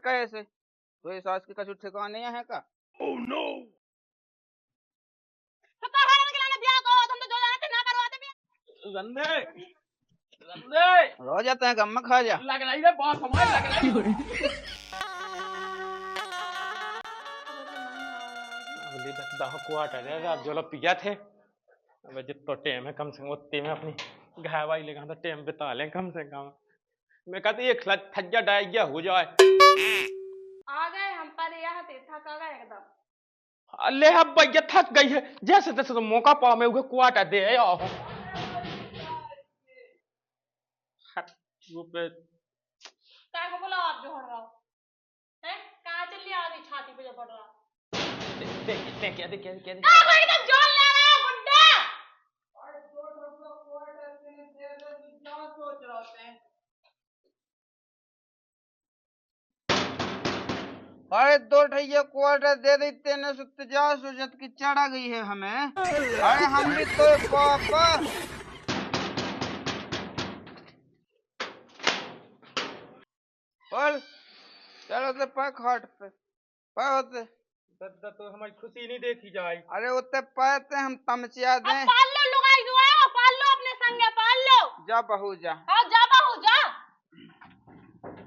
कैसे तो ये सास के कछु ठिकाने है का? Oh no! रंधे रंधे रो जाते हैं गम खा जा लग रही है बहुत समय लग रही है। अगली दह क्वार्टर है अब जो लोग पिया थे अब जितना टाइम है कम से कम उतने में अपनी घाय वाई लेगा तो टाइम बिता लें कम से कम। मैं कहती एक थज्जा डाइया हो जाए। आ गए हम पर यहाँ पे थक आ गए एकदम। अल्ले अब भैया थक गई है जैसे तैसे तो मौका पाओ मैं उसे क्वार्टर दे आओ। क्या को बोला आप जो हट रहा हो हैं? कहाँ चली आ रही छाती पे जो पड़ रहा क्या दे एकदम जोर ले रहा है गुड्डा। सोच रहे हैं अरे दो ठैया क्वार्टर दे देते न सुत जा सोचत की चढ़ा गई है हमें। अरे हम भी तो पापा बोल चलो तो पा खाट पे पा होते तो हमारी खुशी नहीं देखी जाए। अरे उतने पाते हम तमचिया दें। पाल लो लुगाई जो है वो पाल लो अपने संगे पाल लो। जा बहू जा। हाँ जा बहू जा।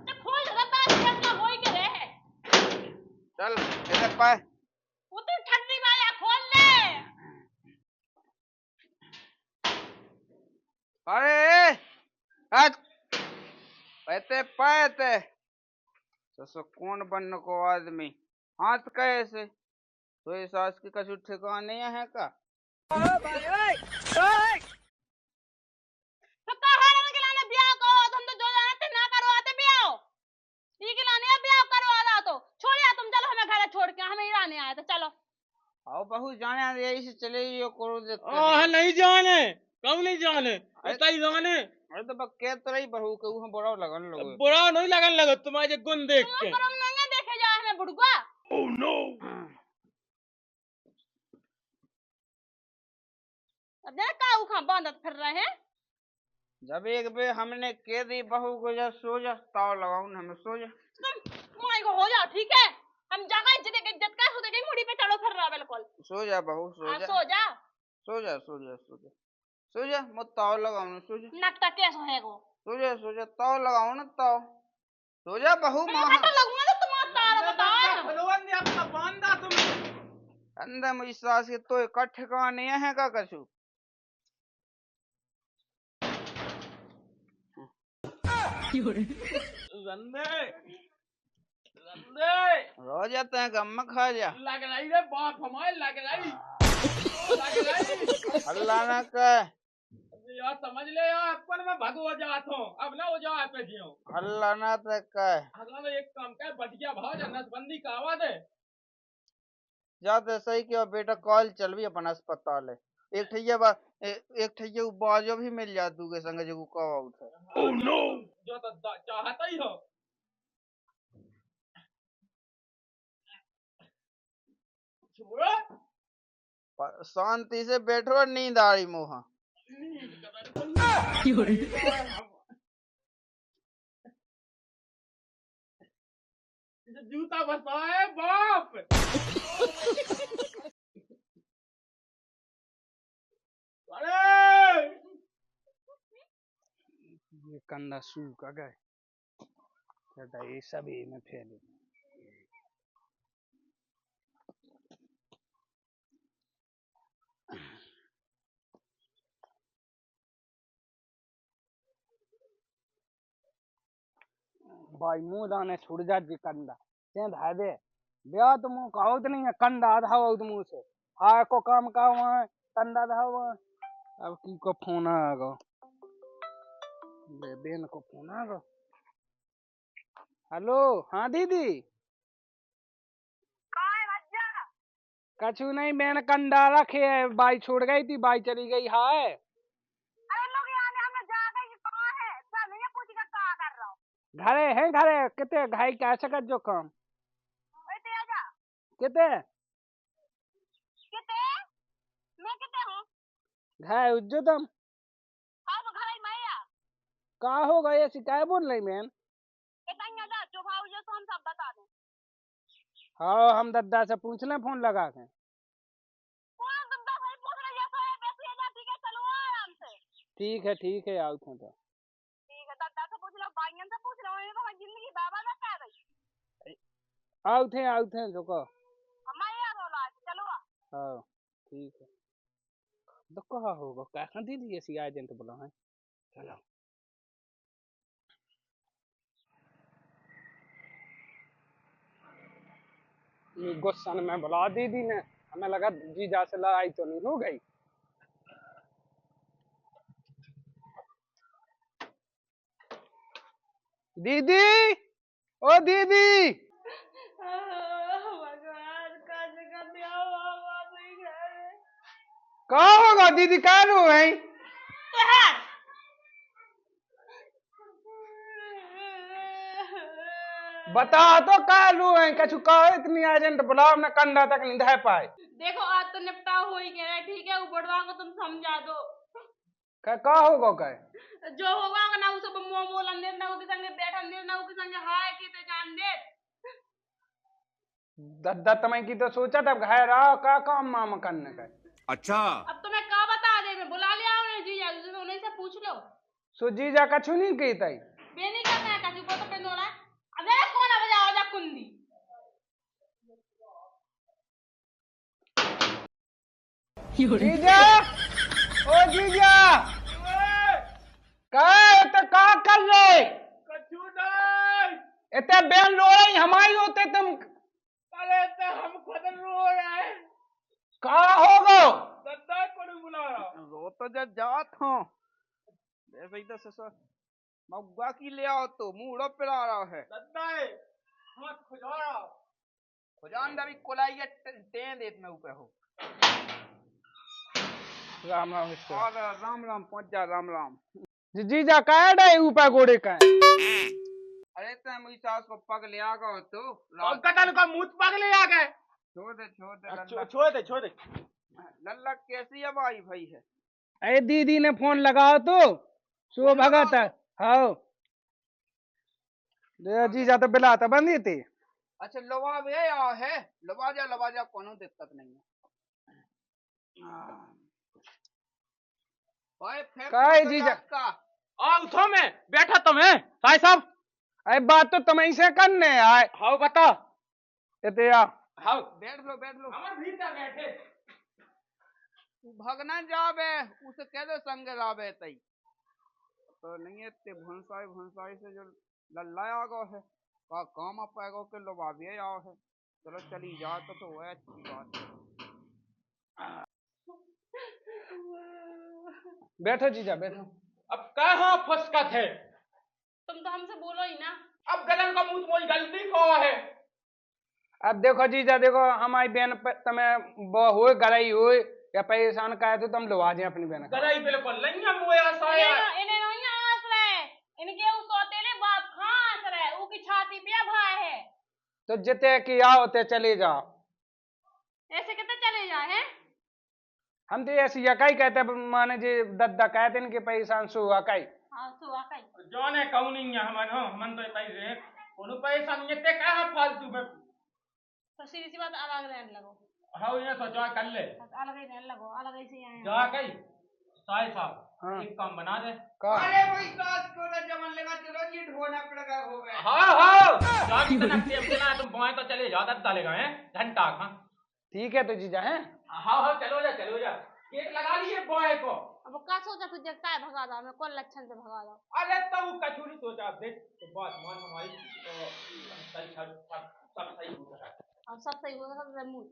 तो खोल रता फैसला होई के रहे। चल इधर पाए वो तो ठंडी वाला खोल ले। अरे आज पैते पाते तो कौन बनने को आदमी हाथ कैसे तो ये सास की कछु ठिकाने है का? छोड़ के हमें ईरानी आया तो चलो आओ बहू जाने यही से चले यो करो नहीं जाने कब नहीं जाने ऐसा ही जाने। अरे तो बक्के तो रही बहू के हम बड़ा लगन लोगे बुरा नहीं लगन लगा तुम्हारे गुण देख के तुम नहीं देखे जा हमें बुढ़वा। Oh no! अब देख काऊ खा बांधत फिर रहे हैं। जब एक बे हमने कह दी बहू को जा सो जा ताव लगाऊ हमें सो जा तुम माई को हो जाओ ठीक है। हम जगह इज्जत का सुधे गई मुड़ी पे चढ़ो फिर रहा बिल्कुल। सो जा बहू सो जा सो जा सो जा सो जा सो जा सो जा मत ताव लगाऊ सो जा नकटा कैसे है वो सो जा ताव लगाऊ ना ताव सो जा बहू मां लगूंगा तो तुम्हारा तार बताओ अपना बांधा तुम अंदर मुझी सास के तो एक ठिकाने है का कछु रंधे रंधे रो जाते हैं गम खा जा लग रही है बहुत हमारे लग रही अल्लाह ना कह यार समझ ले यार अपन में भगो जात हूँ अब ना हो जाए पे जियो अल्लाह ना तक कह अगर एक काम कर बटिया भाव जा नसबंदी का आवाज है जाते सही क्यों बेटा कॉल चल भी अपन अस्पताल है एक ठैया बाजो भी मिल जा तू के संग जो कव आउट है। Oh no! जो तो चाहता ही हो शांति से बैठो और नींद आ रही मोहा जूता बसा है बाप अरे ये कंधा सूखा गए ये सब में फैले भाई मुंह दाने छुड़ जा जी कंधा से धा दे ब्याह तो मुंह कहो तो नहीं है कंधा धाओ तो मुंह से हाय को काम का वहाँ कंधा धाओ अब की को फोन आ गो बेन को फोन आ गो हेलो हाँ दीदी कछु नहीं मैंने कंधा रखे है बाई छोड़ गई थी बाई चली गई हाय घरे है घरे कितने घाई कैसे कर जो काम कितने घाय उज्जो तुम का हो गए शिकायत बोल रही मैन जो भाव जो तो हम सब बता दें। हाँ हम दद्दा से पूछ लें फोन लगा के। कौन दद्दा भाई पूछ रही है? तो बेसी है जा, ठीक है चलो आराम से। ठीक है आओ थे तो। ठीक है दद्दा से पूछ लो, भाईयन से पूछ लो, ये तो हमारी जिंदगी बर्बाद है कर रही। आओ थे रुको। अम्मा ये रोला चलो। हाँ ठीक है। तो कहा होगा क्या दीदी ऐसी एजेंट बोला है। चलो गुस्सा में बुला दीदी ने, हमें लगा जीजा से लड़ाई तो नहीं हो गई। दीदी ओ दीदी भगवान का जगह दिया हुआ नहीं है। कहा होगा दीदी कह रो है। बता तो कह रो है कछु कहो इतनी एजेंट बुलाओ हमने कंधा तक नहीं धह पाए। देखो आज तो निपटा हो ही गया है, ठीक है उपड़वा को तुम समझा दो। कहा होगा कह जो होगा ना उसे मुंह बोलन दे, ना उसके संगे बैठन दे, ना उसके संगे हाय की ते जान दे। दद्दा तमें की तो सोचा तब घर आओ का काम मामा करने का। अच्छा अब तुम्हें क्या बता दे, मैं बुला लिया उन्हें जीजा से, उन्हीं से पूछ लो। सो जीजा कछु नहीं की तई। बे नहीं करना है कछु को तो पेंदोला। अबे कौन बजाओ जा कुंडी। जीजा ओ जीजा कहे तो का कर ले कछु नहीं। इतने बेन रो रही हमारी होते तुम। अरे तो हम खुद रो रहे हैं। कहा होगा दद्दा को नहीं बुला रहा। रो तो जब जात हो वैसे ही तो ससुर मौगा की ले आओ तो मुंह पिला रहा है। दद्दा है हम खुजा रहा। खुजान दबी कोलाई के टें देत में ऊपर हो। राम राम इसको और राम राम पहुंच जा राम राम। जीजा कह रहे ऊपर घोड़े का। अरे तो मुझी सास को पग ले आ गो तो अब कतल का मुंह पग ले आ गए। छोड़ दे छोड़ दे। लल्ला कैसी अब आई भाई है। अरे दीदी ने फोन लगाओ तो सो भगत है। हाँ जीजा तो बिलाता बंदी थी। अच्छा लवा वे है लवाजा कोनो दिक्कत नहीं है। काय जीजा का आ उठो में बैठा तुम्हें साई साहब। अरे बात तो तुम्हें से करने आए। हाँ बता। इते आ हाँ बैठ लो हमारे भीतर बैठे। भगना जावे उसे कह दो संग जावे तई तो नहीं है ते भंसाई से जो लल्लाया गो है का काम पाएगो के लो भाभी आओ है। चलो चली जा तो वो अच्छी बात है। बैठो जीजा बैठो। अब कहाँ फसका थे। तुम तो हमसे बोलो ही ना। अब गलन का मुंह मोई गलती को है। अब देखो जीजा देखो हमारी बहन तुम्हें वो हुए गराई हुए या परेशान का तो तुम लुवा जाए अपनी बहन गराई बिल्कुल नहीं है मुझे आसाया। इन्हें नहीं आस रहे, इनके उस सौतेले बाप खास रहे, ऊकी छाती पे भाई है। तो जिते कि आओ ते चले जाओ। ऐसे कितने चले जाए हैं? हम तो ऐसी यकाई कहते माने जी दद्दा कहते इनके परेशान सो अकाई। हाँ सो आकाई जाने कहूँ नहीं है हमन तो पैसे उन्हें पैसा नहीं ते कहाँ फालतू में। तो सीधी सी बात अलग रहने लगो। हाँ ये सोचा कर ले अलग ही रहने लगो, अलग ही से आए हैं। जा कहीं साई साहब हाँ। एक काम बना दे। अरे भाई सास को ना जमन लगा चलो जी ढोना पड़ेगा हो गया। हाँ जा कितना टेम देना तुम बोए तो चले जाओ दद्दा लेगा हैं घंटा का। ठीक है तो जीजा हैं। हाँ चलो जा केक लगा लिए बोए को। अब का सोचा तू देखता है भगा दो, मैं कौन लक्षण से भगा दो। अरे तो वो कछु नहीं सोचा देख तो बात मान हमारी तो सब सही हो गया। अब सब सही होगा सब मुंह।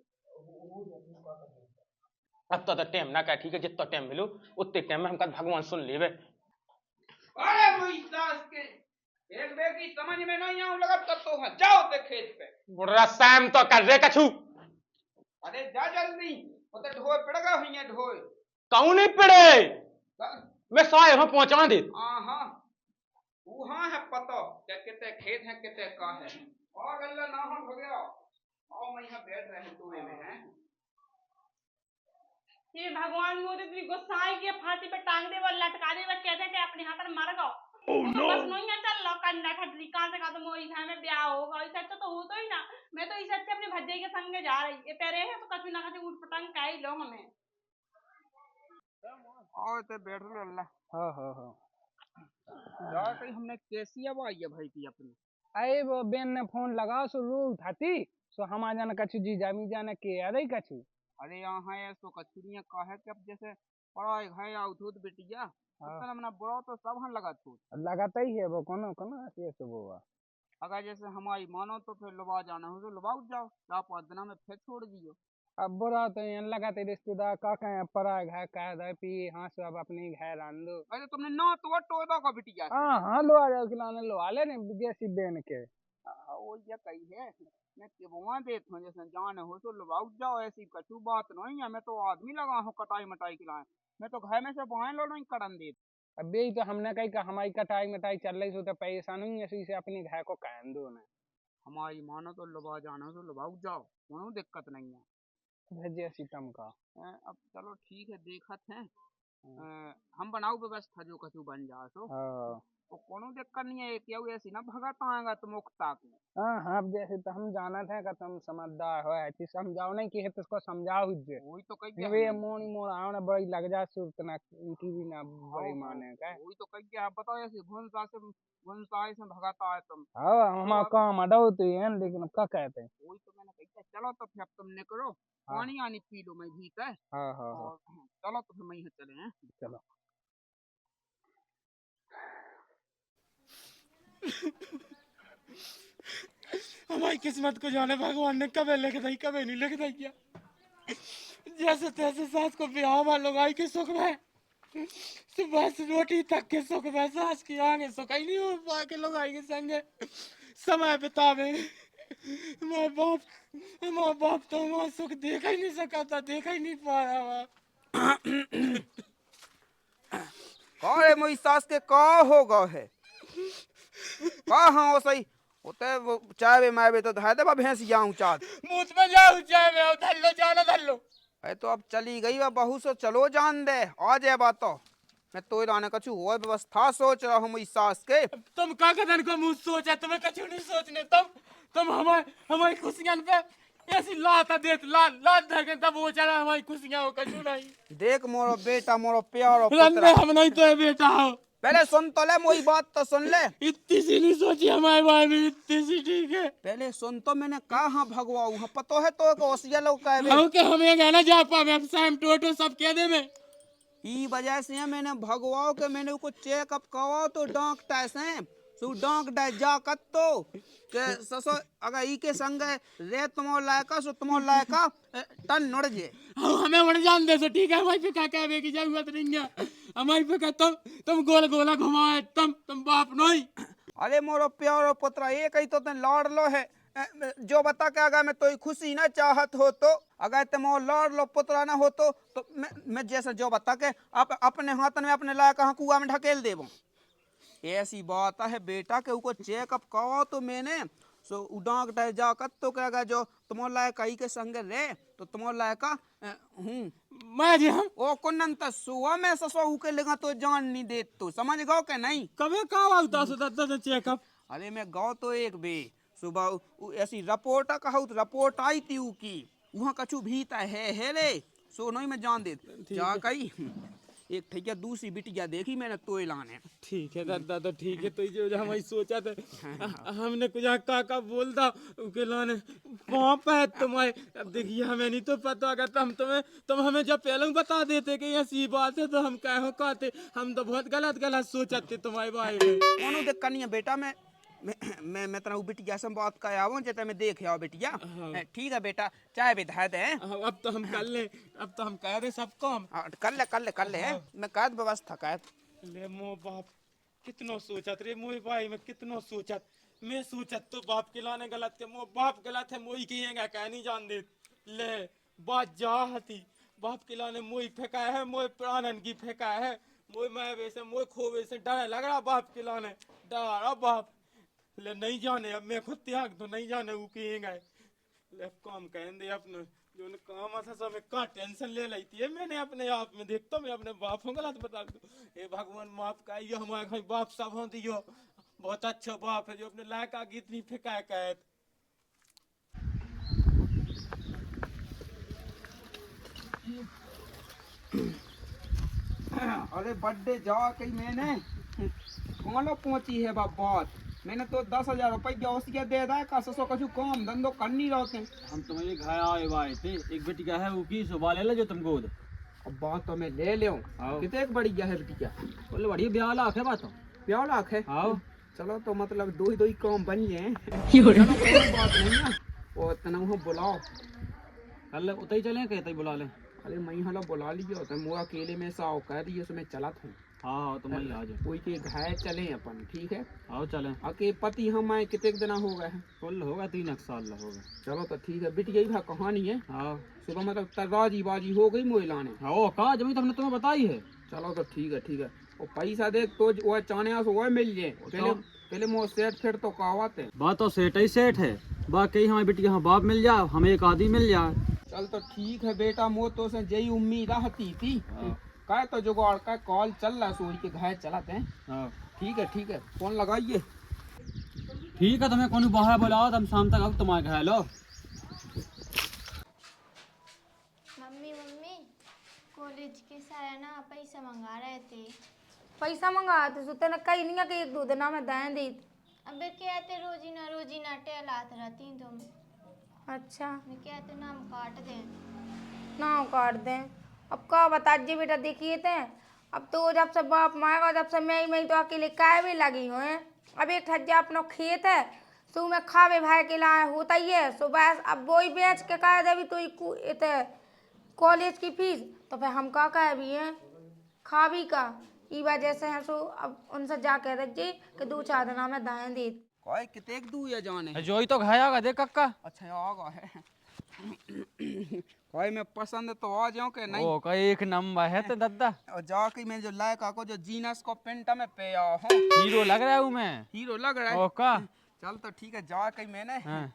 अब तो टाइम ना का ठीक है जितना टाइम मिलो उतने टाइम में हमका भगवान सुन लेवे। अरे वही सास के एक बे की समझ में नहीं आऊं लगा तब तो हाँ जाओ ते खेत पे। बुढ़ा सैम तो कर रहे कछु। अरे जा जल्दी वो तो ढोए पड़ेगा हुई है ढोए। कौन नहीं पड़े मैं साए वहां पहुंचा दे। हाँ वहाँ है पता क्या कितने खेत हैं कितने का है और अल्लाह ना हम हो गया और मैं यहाँ बैठ रहे हैं कुएं में हैं। ये भगवान मोदी तेरी गुस्साई के फांसी पे टांग दे और लटका दे और कहते हैं कि अपने यहाँ पर मर गो। बस नहीं है चल लो कंधा खटरी कहाँ से कहा तो मोई घर में ब्याह होगा इससे अच्छा तो हो तो ही ना। मैं तो इससे अच्छा अपने भज्जे के संग जा रही ये तेरे है तो कछु ना कछु उठ पटंग का ही लो हमें। और ते बैठ लो अल्लाह। हाँ यार कहीं हमने कैसी अब आई है भाई की अपनी। अरे वो बेन ने फोन लगा सो रू उठाती सो हम आ जाना कछु जी जामी जाना के आ रही कछु। अरे यहाँ है सो कछुरियाँ का है कि अब जैसे पढ़ाई है या उठूत बिटिया तो हमने बुरा तो सब हम लगा तू लगाता ही है वो कोनो कोनो ऐसे सो वो अगर जैसे हमारी मानो तो फिर लुबा जाना हो तो लुबाऊ जाओ आप 5 दिन में फिर छोड़ दियो। अब बुरा तो यहाँ लगाते रिश्तेदार का कहें परा घर कह दे पी हाँ सो अब अपनी घर आन दो। अरे तुमने ना तो टोदा का बिटिया हाँ लो आ जाओ खिलाने लो आले ने विदेशी बेन के वो ये कही है मैं केबुआ देता हूँ जैसे जान हो तो लुबाऊ जाओ ऐसी कछु बात नहीं है मैं तो आदमी लगा हूँ कटाई मटाई खिलाए मैं तो घर में से बाहर लो नहीं करन दे। अब यही तो हमने कही कि हमारी कटाई मटाई चल रही सो तो पैसा नहीं ऐसी से अपने घर को कहन दो ना हमारी मानो तो लुबा जाना तो लुबाऊ जाओ कोनो दिक्कत नहीं है भेजे सीतम का। अब चलो ठीक है देखत हैं हम बनाओ व्यवस्था जो कछु बन जा तो तो कोनो दिक्कत नहीं है क्यों ऐसी ना भगत आएगा तो मुक्ता को। हाँ अब जैसे तो हम जाना था कि तुम समझदार हो ऐसी समझाओ नहीं कि है तो उसको समझाओ जे वही तो कही ये मोनी मोड़ आओ ना बड़ी लग जा सुरत ना इनकी भी ना बड़ी माने का वही तो कही आप बताओ ऐसे घुनसाई से भगत आए तुम। हाँ हमारा काम अडो तो है लेकिन क्या कहते हैं वही तो मैंने कही चलो तो फिर तुम निकलो पानी आनी पी लो मैं भीतर। हाँ चलो तो फिर मैं चले हैं चलो। हमारी किस्मत को जाने भगवान ने कभी लिख दी कभी नहीं लिख दिया। जैसे तैसे सास को ब्याह वालों आई के सुख में सुबह से रोटी तक के सुख में सास की आगे सुख ही नहीं हो पा के लोग आई के संग समय बितावे। माँ बाप तो वहाँ सुख देखा ही नहीं सका था देखा ही नहीं पा रहा। कौन है मोई सास के का होगा है का हाँ सही होते वो चाय मैं भी तो धाय दे भैंस जाऊं चाँद मुझ में जाऊं चाय में धर लो जाना धर लो। अरे तो अब चली गई वह बहू सो चलो जान दे आ जाए बात तो मैं तो इराने कछु और व्यवस्था सोच रहा हूँ मोई सास के। तुम का कदन को मुझ सोचा तुम्हें कछु नहीं सोचने तुम हमारी खुशियां पे ऐसी लात देत लात धर के तब वो चला हमारी खुशियां हो कछु नहीं। देख मोरो बेटा मोरो प्यारो पुत्र हम नहीं तो बेटा हो पहले सुन तो ले मोई बात तो सुन ले इतनी सी नहीं सोची हमारे बारे में इतनी सी ठीक है पहले सुन तो मैंने कहा भगवाऊ हाँ पतो है तो ओसिया लोग कहे हमें गाना जा पावे अब साइम टोटो सब कह दे में ई वजह से मैंने भगवाओ के मैंने को चेकअप करवाओ तो डॉक्टर से सु डॉक्टर जा कत्तो के ससो अगर ई के संग रे तुमो लायका सो तुमो लायका टन नड़ जे हमें उड़ जान दे सो ठीक है भाई पे क्या कहने की जरूरत नहीं है हमारी पे क्या तुम गोल गोला घुमाए तुम बाप नहीं। अरे मोरो प्यारो पुत्र एक ही तो तन लाड़ लो है जो बता के अगर मैं तो खुशी ना चाहत हो तो अगर तुम लाड़ लो पुत्र ना हो तो मैं जैसा जो बता के अपने हाथ में अपने लायक कुआ में ढकेल देवो ऐसी बात है बेटा के ऊको चेकअप करवाओ तो मैंने सो डॉक्टर जा कत तो कहेगा जो तुम लायक आई के संग रे तो तुम लायक हूँ मैं जी हम ओ कुनन त सुआ में ससो के लगा तो जान नहीं दे तो समझ गओ के नहीं कबे का आवता सो दत्ता चेकअप अरे मैं गाँव तो एक बे सुबह ऐसी रिपोर्ट कहूँ रिपोर्ट आई थी की वहाँ कछु भीता है रे सो नहीं मैं जान दे जा कही एक ठैया दूसरी बिटिया देखी मैंने तो लाने ठीक है दादा तो ठीक है तो जो हमारी सोचा था हमने कुछ का बोलता उनके लाने पाप है तुम्हारे अब देखिए हमें नहीं तो पता अगर तुम हमें जब पहले बता देते कि ऐसी बात है तो हम कहो कहते हम तो बहुत गलत सोचते तुम्हारे बारे में कौन दिक्कत नहीं है बेटा मैं तेरा बिटिया से बात कर आवो जेता मैं देख आओ बिटिया ठीक है बेटा चाय भी धर दे अब तो हम कर ले अब तो हम कह दे सब काम कर ले मैं कर व्यवस्था कर ले मो बाप कितनो सोचत रे मोई भाई में कितनो सोचत मैं सोचत तो बाप के लाने गलत के मो बाप गलत है मोई कहेगा कह नहीं जान दे ले बात जा हती बाप के लाने मोई फेंका है मोई प्राणन की फेंका है मोई मैं वैसे मोई खोवे से डर लग रहा बाप के लाने डरा बाप ले नहीं जाने अब मैं खुद त्याग तो नहीं जाने वो कहेगा ले काम कहन दे अपने जो ने काम था सब का टेंशन ले लेती है मैंने अपने आप में देखता मैं अपने बाप को गलत बता दूं हे भगवान माफ करियो हमारे भाई बाप सब हो दियो बहुत अच्छा बाप है जो अपने लायक आगे इतनी फिकायत अरे बर्थडे जा कहीं मैंने कौन पहुंची है बात मैंने तो 10,000 रुपया उसके दे दा कसो कछु काम धंधो कर नहीं रहते। हम तुम्हें घर आए हुए थे एक बेटिया है वो की सुबह ले जो तुमको अब बात तो मैं ले ले कितने बढ़िया है बेटिया बोले बढ़िया 42 लाख है बात 50 लाख है। आओ चलो तो मतलब दो ही काम बन गए बात नहीं है वो तना बुलाओ कल उतर ही चले कहते ही बुला ले। अरे मैं हला बुला लिया होता है मोरा अकेले में साव कह दिए उसमें चला था। हाँ तुम ही आ जाओ कोई के घाय चले अपन ठीक है आओ चले अके पति हम आए कितने दिन हो गए हैं कुल होगा 3 साल होगा। चलो तो ठीक है बिटिया ही कहानी है। हाँ सुबह मतलब तराजी बाजी हो गई मोह लाने हाँ कहा जमी तुमने तुम्हें बताई है। चलो तो ठीक है और पैसा देख तो वो चाने से वो मिल जाए पहले मोह सेठ फिर तो कहावत है बात तो सेठ ही सेठ है बाकी हमारी बेटिया हाँ बाप मिल जाए हमें एक आदमी मिल जाए। चल तो ठीक है बेटा मोह तो से यही उम्मीद रहती थी का तो जुगाड़ का कॉल चल रहा सोई के घाय चलाते हैं। हाँ ठीक है फोन लगाइए। ठीक है तुम्हें कौन बाहर बुलाओ तुम शाम तक आओ तुम्हारे घर लो। मम्मी कॉलेज के सारे ना पैसा मंगा रहे थे। पैसा मंगाते सो तेने कहीं नहीं कि 1-2 दिन में दें दी। अबे कहते रोजी ना टेलात रहती तुम। अच्छा मैं कहते नाम काट दें। ना काट दें अब का बता जी बेटा देखिए थे अब तो जब से बाप मारेगा जब से मैं तो अकेले काय भी लगी हूँ अब एक ठज्जा अपना खेत है सो में खावे भाई के लाए होता ही है सो बस अब वो ही बेच के कह दे भी तो कॉलेज की फीस तो फिर हम का कह भी हैं खा भी का ई वजह से है सो अब उनसे जा कह दीजिए कि 2-4 दिन में दाएं दे कोई कितने दूर है जाने जो ही तो घर आगा देख कक्का। अच्छा आगा है कोई मैं पसंद तो आ जाऊं कि नहीं ओ का एक नंबर है तो दादा और जाके मैं जो लायक को जो जीनस को पेंट में पे आ हूं हीरो लग रहा हूँ मैं हीरो लग रहा है ओ का चल तो ठीक है जाके मैंने हाँ।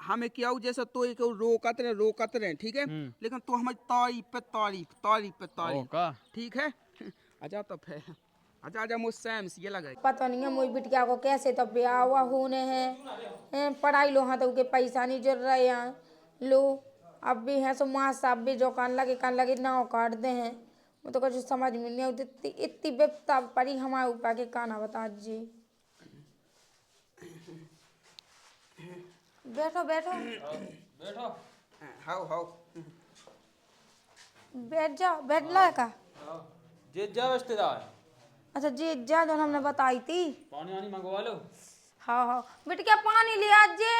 हमें क्या हो जैसे तो एक रोकत रहे ठीक है लेकिन तो हमारी तारीफ पे ओ का ठीक है अच्छा तो फिर अच्छा मुझसे ये लगा पता नहीं है मोई बिटिया को कैसे तो ब्याह हुआ होने हैं पढ़ाई लो हाँ तो उनके पैसा नहीं जुड़ रहे हैं लो अब भी हैं सो माँ साहब भी जो कान लगे नाव काट दे हैं वो तो कुछ समझ में नहीं आती इतनी विपता पड़ी हमारे ऊपर के काना बता जी। बैठो हाउ बैठ ला का जे जा रिश्तेदार अच्छा जी जा जो हमने बताई थी पानी वानी मंगवा लो। हाँ बिटिया पानी ले आज जे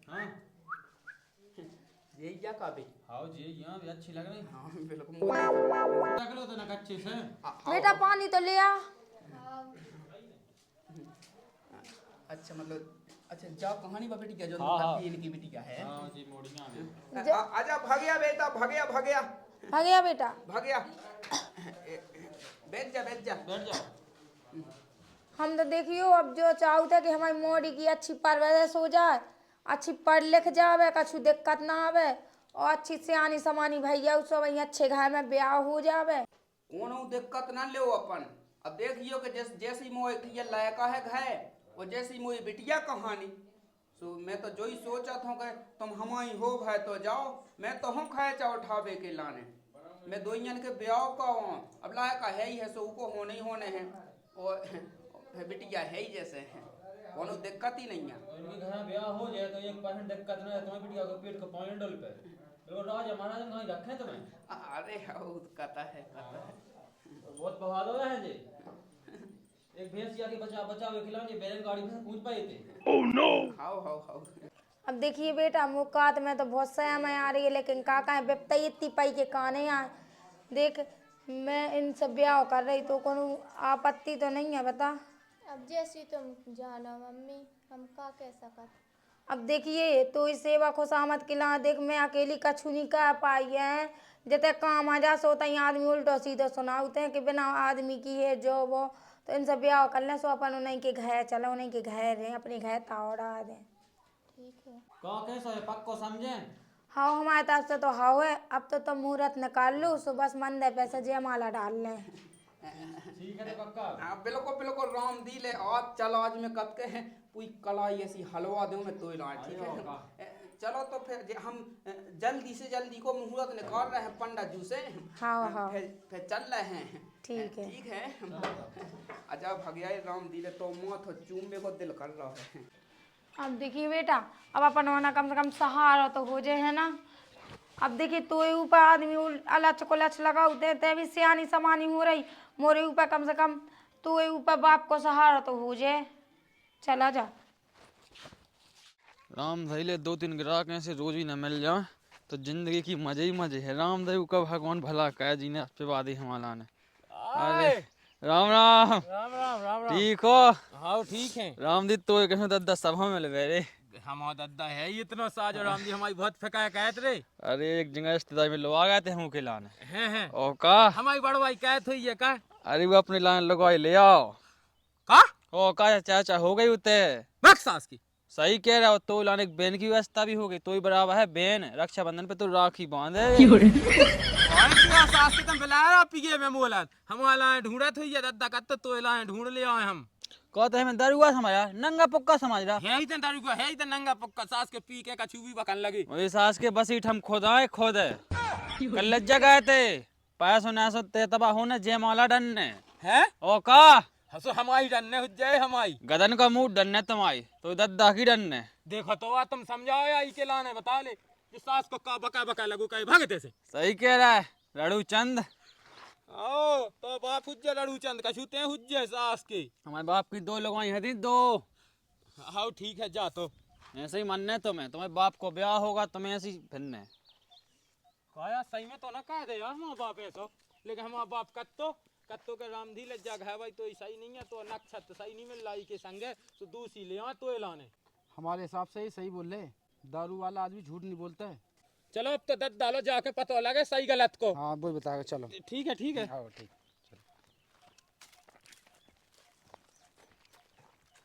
हाँ ये क्या काबे हाँ जी यहाँ भी अच्छी लग रही हाँ बिल्कुल रख लो तो ना कच्चे से बेटा पानी तो ले आ। अच्छा मतलब अच्छा जा कहानी बा बेटी जो हाँ। इनकी बेटी का है हाँ जी मोड़ियाँ में आजा भागया बेटा भागया आ गया बेटा भागया बैठ जा बैठ जाओ। हम तो देखियो अब जो चाहते कि हमारी मोड़ी की अच्छी परवरिश हो जाए अच्छी पढ़ लिख जावे कछु दिक्कत ना आवे और अच्छी सियानी समानी भैया सब वही अच्छे घर में ब्याह हो जावे कोनो दिक्कत ना ले अपन अब देखियो कि जैसी मोए ये लायका है घर और जैसी मोई बिटिया कहानी सो मैं तो जो ही सोचा था कि तुम हमारी हो भाई तो जाओ मैं तो हम खाए चा उठावे के लाने मैं दो जन के ब्याह का हूँ अब लायका है ही है सो को होने ही होने हैं और बिटिया है ही जैसे हैं कोनो दिक्कत ही नहीं है। इनके घर में ब्याह हो जाए तो 1% दिक्कत ना है तुम्हें बिटिया को पेट को पानी डल पे बिल्कुल राजा महाराज कहीं रखे तुम्हें। अरे कहता है बहुत बहादुर है जी एक भैंस जाके बचा खिलाने बैलन गाड़ी में कूद पाए थे। ओह नो हाउ अब देखिए बेटा मुकात में तो बहुत समय आ रही है लेकिन काका बेपता इतनी पाई के काने आए देख मैं इन सब ब्याह कर रही तो कोनो आपत्ति तो नहीं है बता। अब जैसी तुम जानो मम्मी हम का कह सकत। अब देखिए तो इस सेवा खुशामद के ला देख मैं अकेली कछु नहीं कह पाई है जते काम आ जा सोता ही आदमी उल्टो सीधो सुनाते हैं कि बिना आदमी की है जो वो तो इनसे ब्याह कर लें सो अपन उन्हीं के घर चलो उन्हीं के घर रहें अपने घर तावड़ा दें। ठीक है। कहो कैसो है पक्को समझे? हाँ हमारे तरफ से तो हाँ है। अब तो तुम मुहूर्त निकाल लो, सो बस मंदिर पैसे जयमाला डाल लें। ठीक है तो पक्का। हाँ बिल्कुल बिल्कुल राम दी ले। आज चल आज मैं कब के हैं कोई कलाई ऐसी हलवा दूं मैं तो लाए, ठीक है। चलो तो फिर हम जल्दी से जल्दी को मुहूर्त निकाल रहे हैं पंडित जी से। हाँ हाँ फिर चल रहे हैं। ठीक है। ठीक है। अच्छा भगया राम दी ले तो मुँह तो चूमे को दिल कर रहा है। अब देखिए बेटा, अब अपन होना कम से कम सहारा तो हो जाए है ना। अब देखिए तो ऊपर आदमी अलच को लच लगाते ते भी सियानी समानी हो रही, मोरे ऊपर कम से कम तो ऊपर बाप को सहारा तो हो जाए। चला जा। राम धैले 2-3 ग्राहक ऐसे रोज ही न मिल जाए तो जिंदगी की मजे ही मजे है। राम दयु का भगवान भला कह जी ने पे वादी हमारा ने। अरे राम राम राम राम राम ठीक हो? हाँ ठीक है। राम दी तो कहूँ दद्दा सभा में लगे रे। हम दद्दा है ही इतना साज और राम जी हमारी बहुत फेंका कहत रे। अरे एक जगह रिश्तेदारी में लोग आ गए थे हम के लाने। हैं ओ का हमारी बड़वाई कहत हुई है का? अरे वो अपनी लान लगवाई ले आओ का ओ का चाचा हो गई उते बक्सास की सही कह रहा हो। तो लाने एक बहन की व्यवस्था भी हो गई, तो ही बराबर है बहन। रक्षाबंधन पे तो राखी बांधे सास के तुम बिलाया पिए में मोला हमारा ढूंढत हुई है दद्दा का तो लाए ढूंढ ले आए हम। कहते हैं दरुआ समाया नंगा पक्का समझ रहा है ही तो दारू को है ही तो नंगा पक्का सास के पी के कछुवी बकन लगी। वही सास के बस हम खोदाए खोदे कल लज्जा गए थे पैसों न ते तबा होने जयमाला डनने है ओ का हसो हमारी डनने हो जाए हमारी गदन का मुंह डनने तुम्हारी तो दद्दा की डनने। देखो तो तुम समझाओ या के लाने बता ले जिस सास को का बका बका लगू कहीं भागते से। सही कह रहा है लड़ू चंद। आओ तो बाप हुज्जे लड़ू चंद कछुते हुज्जे सास के। हमारे बाप की 2 लगवाई है थी 2। हाँ ठीक है जा तो ऐसे ही मनने तुम्हें तुम्हारे बाप को ब्याह होगा तुम्हें ऐसी फिरने काया सही में तो ना कह दे यार हमारा बाप ऐसा, लेकिन हमारा बाप कत्तो के रामधी लज्जा है भाई तो सही नहीं है तो नक्षत्र सही नहीं मिल रहा के संगे तो दूसरी ले आ तो लाने। हमारे हिसाब से ही सही बोल रहे। दारू वाला आदमी झूठ नहीं बोलता है। चलो अब तो दद डालो जाके पता लगे सही गलत को। हाँ वो बताओ चलो। ठीक है हाँ ठीक।